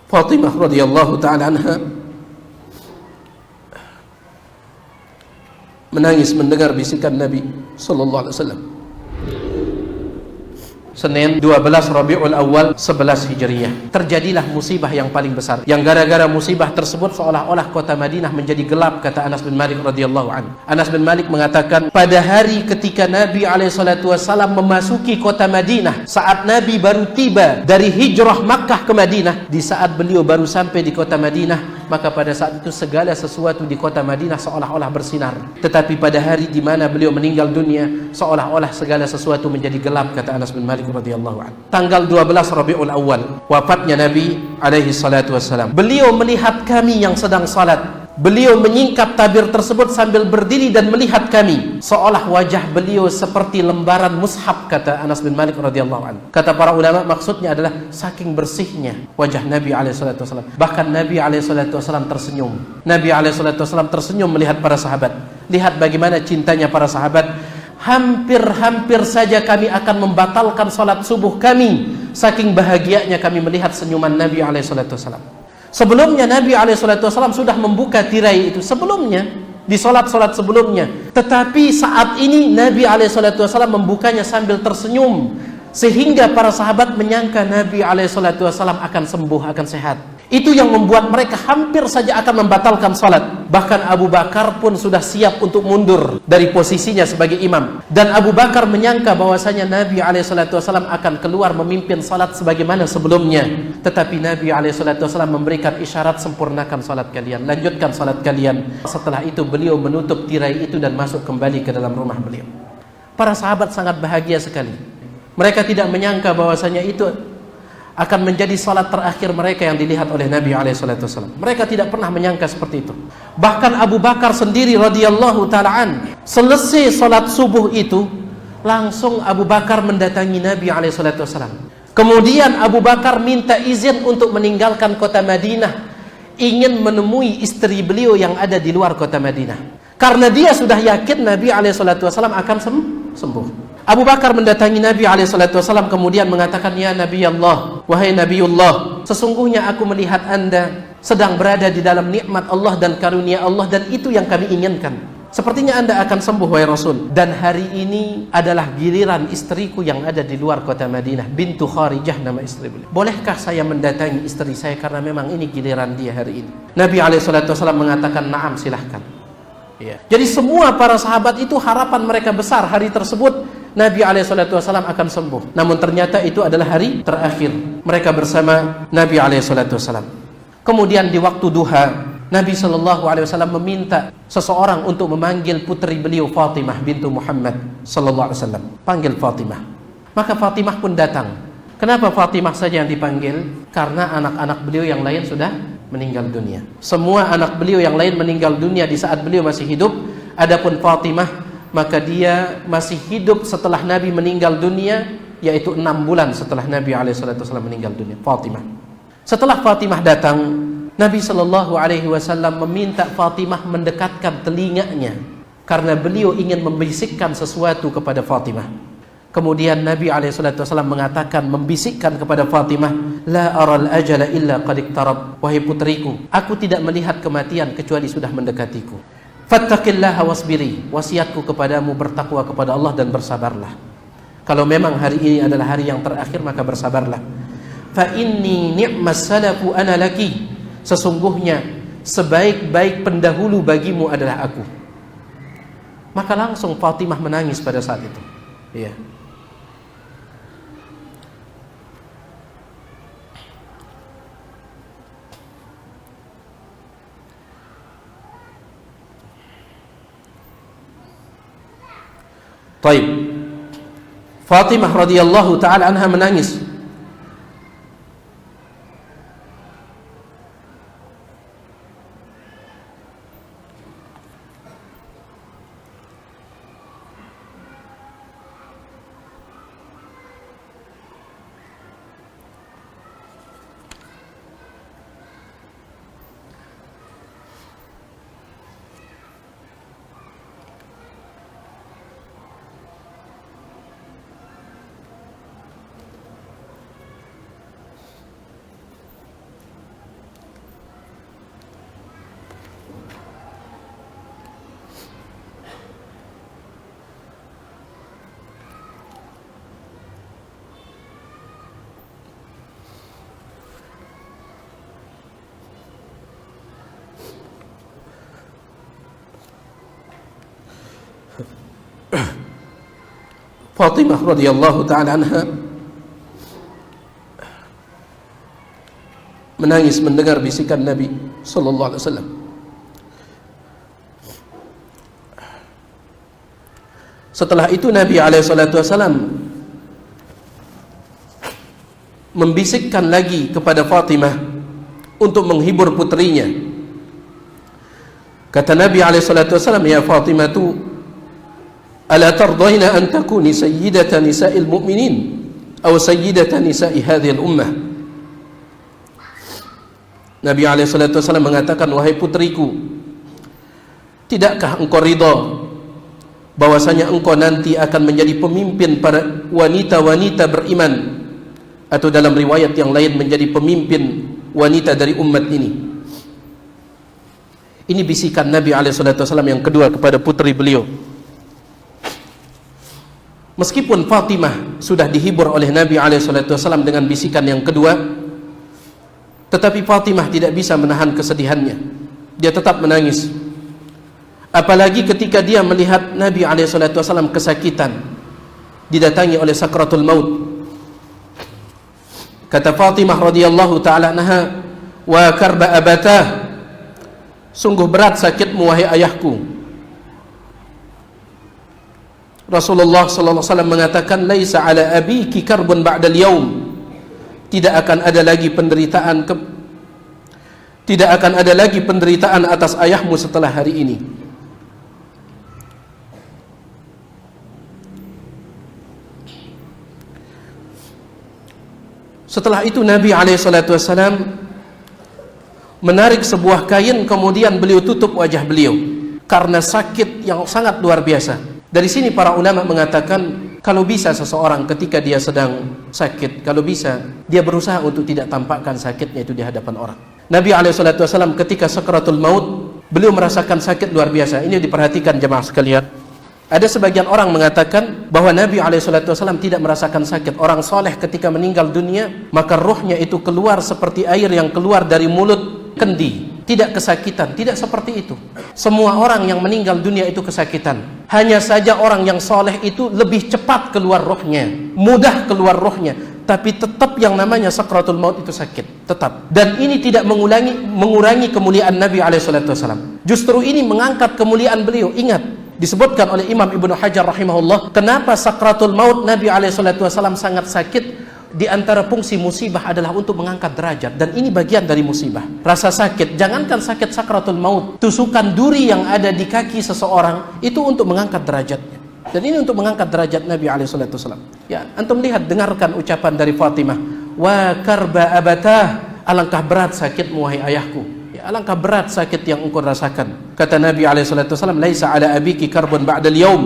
Fatimah radhiyallahu taala anha menangis mendengar bisikan Nabi sallallahu alaihi wasallam. Senin 12 Rabiul Awal 11 Hijriah terjadilah musibah yang paling besar, yang gara-gara musibah tersebut seolah-olah kota Madinah menjadi gelap, kata Anas bin Malik radhiyallahu anhu. Anas bin Malik mengatakan, pada hari ketika Nabi SAW memasuki kota Madinah, saat Nabi baru tiba dari hijrah Makkah ke Madinah, di saat beliau baru sampai di kota Madinah, maka pada saat itu segala sesuatu di kota Madinah seolah-olah bersinar. Tetapi pada hari di mana beliau meninggal dunia, seolah-olah segala sesuatu menjadi gelap, kata Anas bin Malik radhiyallahu anhu. Tanggal 12 Rabiul Awal wafatnya Nabi alaihi salatu wassalam. Beliau melihat kami yang sedang salat. Beliau menyingkap tabir tersebut sambil berdiri dan melihat kami, seolah wajah beliau seperti lembaran mushaf, kata Anas bin Malik radhiyallahu anhu. Kata para ulama, maksudnya adalah saking bersihnya wajah Nabi alaihi salatu wassalam. Bahkan Nabi alaihi salatu wassalam tersenyum. Nabi alaihi salatu wassalam tersenyum melihat para sahabat. Lihat bagaimana cintanya para sahabat. Hampir-hampir saja kami akan membatalkan salat subuh kami, saking bahagianya kami melihat senyuman Nabi SAW. Sebelumnya Nabi SAW sudah membuka tirai itu sebelumnya, di salat-salat sebelumnya. Tetapi saat ini Nabi SAW membukanya sambil tersenyum, sehingga para sahabat menyangka Nabi SAW akan sembuh, akan sehat. Itu yang membuat mereka hampir saja akan membatalkan salat. Bahkan Abu Bakar pun sudah siap untuk mundur dari posisinya sebagai imam. Dan Abu Bakar menyangka bahwasanya Nabi SAW akan keluar memimpin salat sebagaimana sebelumnya. Tetapi Nabi SAW memberikan isyarat, sempurnakan salat kalian, lanjutkan salat kalian. Setelah itu beliau menutup tirai itu dan masuk kembali ke dalam rumah beliau. Para sahabat sangat bahagia sekali. Mereka tidak menyangka bahwasanya itu akan menjadi salat terakhir mereka yang dilihat oleh Nabi SAW. Mereka tidak pernah menyangka seperti itu. Bahkan Abu Bakar sendiri radhiyallahu ta'ala selesai salat subuh itu, langsung Abu Bakar mendatangi Nabi SAW. Kemudian Abu Bakar minta izin untuk meninggalkan kota Madinah, ingin menemui istri beliau yang ada di luar kota Madinah, karena dia sudah yakin Nabi SAW akan sembuh. Abu Bakar mendatangi Nabi SAW kemudian mengatakan, ya Nabi Allah, wahai Nabiullah, sesungguhnya aku melihat Anda sedang berada di dalam nikmat Allah dan karunia Allah, dan itu yang kami inginkan. Sepertinya Anda akan sembuh, wahai Rasul. Dan hari ini adalah giliran istriku yang ada di luar kota Madinah, bintu Kharijah nama istri beliau. Bolehkah saya mendatangi istri saya karena memang ini giliran dia hari ini? Nabi SAW mengatakan, na'am, silahkan. Ya. Jadi semua para sahabat itu harapan mereka besar hari tersebut Nabi SAW akan sembuh. Namun ternyata itu adalah hari terakhir mereka bersama Nabi SAW. Kemudian di waktu duha, Nabi SAW meminta seseorang untuk memanggil putri beliau Fatimah bintu Muhammad SAW. Panggil Fatimah. Maka Fatimah pun datang. Kenapa Fatimah saja yang dipanggil? Karena anak-anak beliau yang lain sudah meninggal dunia. Semua anak beliau yang lain meninggal dunia di saat beliau masih hidup. Adapun Fatimah, maka dia masih hidup setelah Nabi meninggal dunia, yaitu 6 bulan setelah Nabi SAW meninggal dunia. Fatimah. Setelah Fatimah datang, Nabi SAW meminta Fatimah mendekatkan telinganya karena beliau ingin membisikkan sesuatu kepada Fatimah. Kemudian Nabi SAW mengatakan, membisikkan kepada Fatimah, la aral ajala illa qad iqtarab. Wahai putriku, aku tidak melihat kematian kecuali sudah mendekatiku. Fattaqillaha wasbiri. Wasiatku kepadamu, bertakwa kepada Allah dan bersabarlah. Kalau memang hari ini adalah hari yang terakhir, maka bersabarlah. Fa inni ni'mas salafu ana laki. Sesungguhnya sebaik-baik pendahulu bagimu adalah aku. Maka langsung Fatimah menangis pada saat itu. Iya. Taib. Fatimah radhiyallahu taala anha menangis. Fatimah radhiyallahu taala anha menangis mendengar bisikan Nabi sallallahu alaihi wasallam. Setelah itu Nabi alaihi salatu wasallam membisikkan lagi kepada Fatimah untuk menghibur putrinya. Kata Nabi alaihi salatu wasallam, "Ya Fatimatu, ala tardayna an takuni sayyidata nisa'il mu'minin aw sayyidata nisa'i hadhihi al-ummah?" Nabi alaihi salatu wasallam mengatakan, "Wahai putriku, tidakkah engkau ridha bahwasanya engkau nanti akan menjadi pemimpin para wanita-wanita beriman, atau dalam riwayat yang lain menjadi pemimpin wanita dari umat ini?" Ini bisikan Nabi SAW yang kedua kepada putri beliau. Meskipun Fatimah sudah dihibur oleh Nabi SAW dengan bisikan yang kedua, tetapi Fatimah tidak bisa menahan kesedihannya. Dia tetap menangis. Apalagi ketika dia melihat Nabi SAW kesakitan, didatangi oleh sakratul maut. Kata Fatimah radhiyallahu taala anha, "Wa karba abatah, sungguh berat sakitmu wahai ayahku." Rasulullah sallallahu alaihi wasallam mengatakan, "Laisa ala abiki karbun ba'dal yaum." Tidak akan ada lagi penderitaan atas ayahmu setelah hari ini. Setelah itu Nabi SAW menarik sebuah kain, kemudian beliau tutup wajah beliau karena sakit yang sangat luar biasa. Dari sini para ulama mengatakan, kalau bisa seseorang ketika dia sedang sakit, kalau bisa dia berusaha untuk tidak tampakkan sakitnya itu di hadapan orang. Nabi SAW ketika sakratul maut, beliau merasakan sakit luar biasa. Ini diperhatikan jemaah sekalian. Ada sebagian orang mengatakan bahwa Nabi SAW tidak merasakan sakit. Orang soleh ketika meninggal dunia, maka ruhnya itu keluar seperti air yang keluar dari mulut kendi. Tidak kesakitan, tidak seperti itu. Semua orang yang meninggal dunia itu kesakitan. Hanya saja orang yang soleh itu lebih cepat keluar ruhnya, mudah keluar ruhnya. Tapi tetap yang namanya sakratul maut itu sakit, tetap. Dan ini tidak mengurangi kemuliaan Nabi SAW. Justru ini mengangkat kemuliaan beliau. Ingat, disebutkan oleh Imam Ibnu Hajar rahimahullah, kenapa sakratul maut Nabi SAW sangat sakit. Di antara fungsi musibah adalah untuk mengangkat derajat, dan ini bagian dari musibah. Rasa sakit, jangankan sakit sakratul maut, tusukan duri yang ada di kaki seseorang itu untuk mengangkat derajatnya. Dan ini untuk mengangkat derajat Nabi SAW. Ya, antum lihat, dengarkan ucapan dari Fatimah, "Wa karba abatah, alangkah berat sakitmu wahai ayahku." Ya, alangkah berat sakit yang engkau rasakan. Kata Nabi SAW, "Laisa ala abiki karbun ba'dal yaum."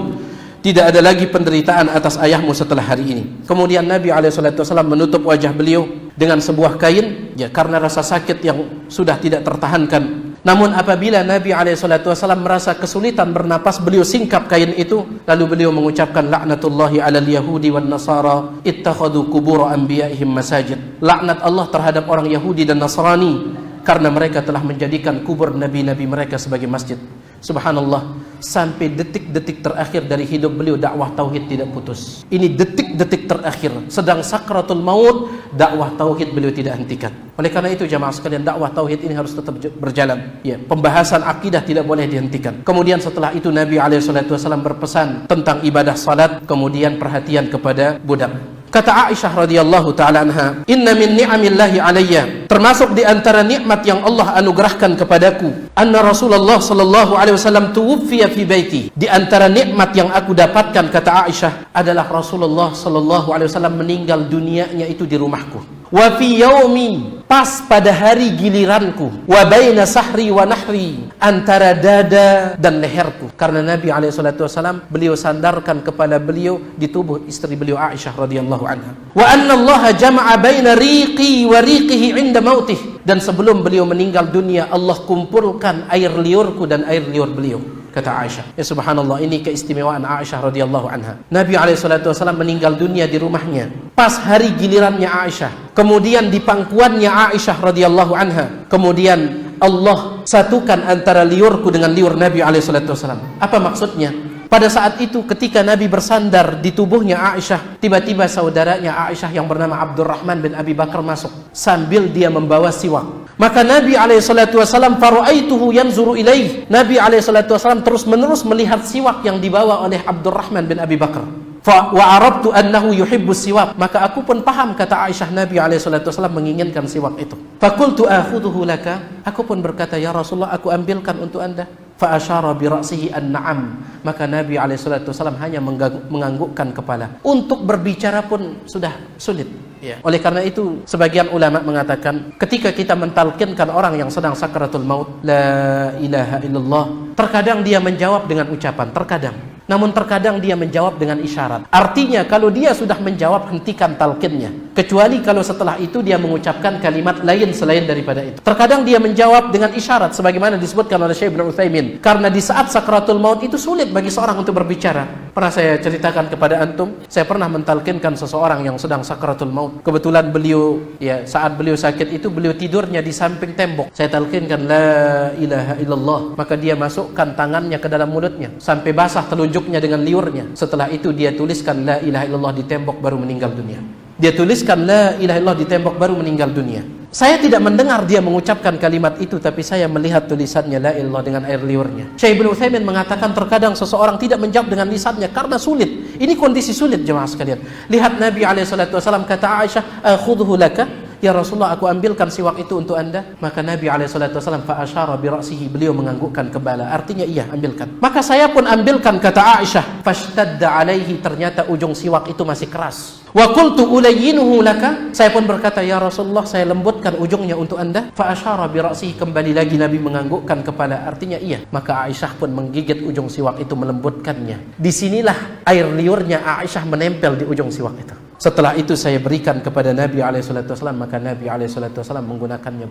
Tidak ada lagi penderitaan atas ayahmu setelah hari ini. Kemudian Nabi SAW menutup wajah beliau dengan sebuah kain, ya, karena rasa sakit yang sudah tidak tertahankan. Namun apabila Nabi SAW merasa kesulitan bernapas, beliau singkap kain itu, lalu beliau mengucapkan, "La'natullahi 'alal yahudi wan nasara ittakhadhu qubur anbiya'ihim masajid." Laknat Allah terhadap orang Yahudi dan Nasrani karena mereka telah menjadikan kubur nabi-nabi mereka sebagai masjid. Subhanallah, sampai detik-detik terakhir dari hidup beliau dakwah tauhid tidak putus. Ini detik-detik terakhir, sedang sakratul maut, dakwah tauhid beliau tidak hentikan. Oleh karena itu jamaah sekalian, dakwah tauhid ini harus tetap berjalan. Ya, pembahasan akidah tidak boleh dihentikan. Kemudian setelah itu Nabi SAW berpesan tentang ibadah salat, kemudian perhatian kepada budak. Kata Aisyah radhiyallahu taala anha, "Inna min ni'amillahi alayya," termasuk di antara nikmat yang Allah anugerahkan kepadaku, anna Rasulullah sallallahu alaihi wasallam tuwfiya fi baiti. Di antara nikmat yang aku dapatkan, kata Aisyah, adalah Rasulullah sallallahu alaihi wasallam meninggal dunianya itu di rumahku. Wa fi yaumi, pas pada hari giliranku, wa baina sahri wa nahri, antara dada dan leherku. Karena Nabi SAW beliau sandarkan kepala beliau di tubuh istri beliau Aisyah radhiyallahu anha. Wa anna Allah jama'a baina riqi wa riqihi 'inda mautih. Dan sebelum beliau meninggal dunia, Allah kumpulkan air liurku dan air liur beliau. Kata Aisyah. Ya subhanallah, ini keistimewaan Aisyah radhiyallahu anha. Nabi SAW meninggal dunia di rumahnya pas hari gilirannya Aisyah. Kemudian di pangkuannya Aisyah radhiyallahu anha. Kemudian Allah satukan antara liurku dengan liur Nabi SAW. Apa maksudnya? Pada saat itu ketika Nabi bersandar di tubuhnya Aisyah, tiba-tiba saudaranya Aisyah yang bernama Abdurrahman bin Abi Bakar masuk sambil dia membawa siwak. Maka Nabi SAW faraaituhu yanzuru ilaih. Nabi SAW terus-menerus melihat siwak yang dibawa oleh Abdurrahman bin Abi Bakar. Wa arabtu annahu yuhibbu siwak. Maka aku pun paham, kata Aisyah, Nabi SAW menginginkan siwak itu. Fakultu akhudhuhu laka. Aku pun berkata, ya Rasulullah, aku ambilkan untuk anda. Fa asyara bi ra'sihi an-na'am. Maka Nabi SAW hanya menganggukkan kepala. Untuk berbicara pun sudah sulit. Ya. Oleh karena itu sebagian ulama mengatakan ketika kita mentalkinkan orang yang sedang sakaratul maut, la ilaha illallah, terkadang dia menjawab dengan ucapan, terkadang. Namun terkadang dia menjawab dengan isyarat. Artinya kalau dia sudah menjawab, hentikan talqinnya. Kecuali kalau setelah itu dia mengucapkan kalimat lain selain daripada itu. Terkadang dia menjawab dengan isyarat sebagaimana disebutkan oleh Syekh Ibnu Utsaimin. Karena di saat sakaratul maut itu sulit bagi seorang untuk berbicara. Pernah saya ceritakan kepada antum, saya pernah mentalkinkan seseorang yang sedang sakaratul maut. Kebetulan beliau, ya, saat beliau sakit itu beliau tidurnya di samping tembok. Saya talkinkan la ilaha illallah. Maka dia masukkan tangannya ke dalam mulutnya sampai basah telunjuknya dengan liurnya. Setelah itu dia tuliskan la ilaha illallah di tembok baru meninggal dunia. Dia tuliskan la ilaha illallah di tembok baru meninggal dunia. Saya tidak mendengar dia mengucapkan kalimat itu, tapi saya melihat tulisannya la ilaha illallah dengan air liurnya. Syekh Ibnu Utsaimin mengatakan terkadang seseorang tidak menjawab dengan lisannya karena sulit. Ini kondisi sulit, jemaah sekalian. Lihat Nabi SAW kata Aisyah, akhudhu laka. Ya Rasulullah, aku ambilkan siwak itu untuk anda. Maka Nabi SAW fa asyara bi ra'sihi, beliau menganggukkan kepala. Artinya iya, ambilkan. Maka saya pun ambilkan, kata Aisyah. Fashtadda alaihi, ternyata ujung siwak itu masih keras. Wa qultu ulayyinuhu laka. Saya pun berkata, ya Rasulullah, saya lembutkan ujungnya untuk anda. Fa asyara bi ra'sihi, kembali lagi Nabi menganggukkan kepala. Artinya iya. Maka Aisyah pun menggigit ujung siwak itu, melembutkannya. Disinilah air liurnya Aisyah menempel di ujung siwak itu. Setelah itu saya berikan kepada Nabi SAW, maka Nabi SAW menggunakannya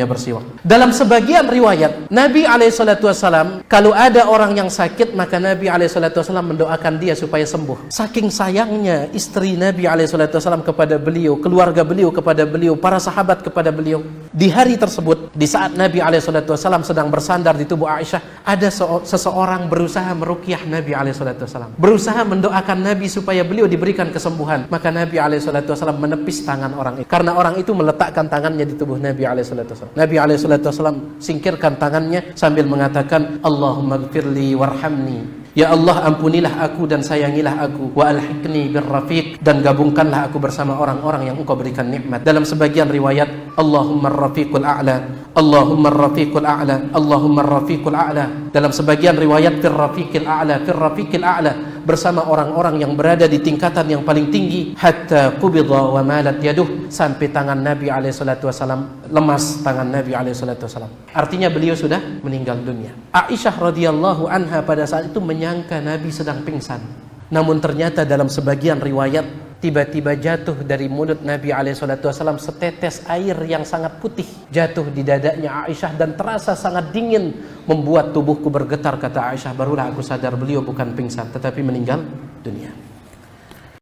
bersiwak. Dalam sebagian riwayat, Nabi SAW kalau ada orang yang sakit, maka Nabi SAW mendoakan dia supaya sembuh. Saking sayangnya istri Nabi SAW kepada beliau, keluarga beliau kepada beliau, para sahabat kepada beliau. Di hari tersebut, di saat Nabi SAW sedang bersandar di tubuh Aisyah, ada seseorang berusaha meruqyah Nabi SAW, berusaha mendoakan Nabi supaya beliau diberikan kesembuhan. Maka Nabi SAW menepis tangan orang itu, karena orang itu meletakkan tangannya di tubuh Nabi SAW. Nabi SAW singkirkan tangannya sambil mengatakan, Allahumma gfirli warhamni. Ya Allah, ampunilah aku dan sayangilah aku. Wa alhiqni birrafiq, dan gabungkanlah aku bersama orang-orang yang engkau berikan nikmat. Dalam sebagian riwayat, Allahumma rafiqul a'la, Allahumma rafiqul a'la, Allahumma rafiqul a'la. Dalam sebagian riwayat, firrafiqil a'la, bersama orang-orang yang berada di tingkatan yang paling tinggi. Hatta qubidha wa malat yaduh, sampai tangan Nabi SAW lemas, tangan Nabi SAW. Artinya beliau sudah meninggal dunia. Aisyah radhiyallahu anha pada saat itu menyangka Nabi sedang pingsan. Namun ternyata dalam sebagian riwayat, tiba-tiba jatuh dari mulut Nabi SAW setetes air yang sangat putih, jatuh di dadanya Aisyah dan terasa sangat dingin, membuat tubuhku bergetar, kata Aisyah. Barulah aku sadar beliau bukan pingsan tetapi meninggal dunia.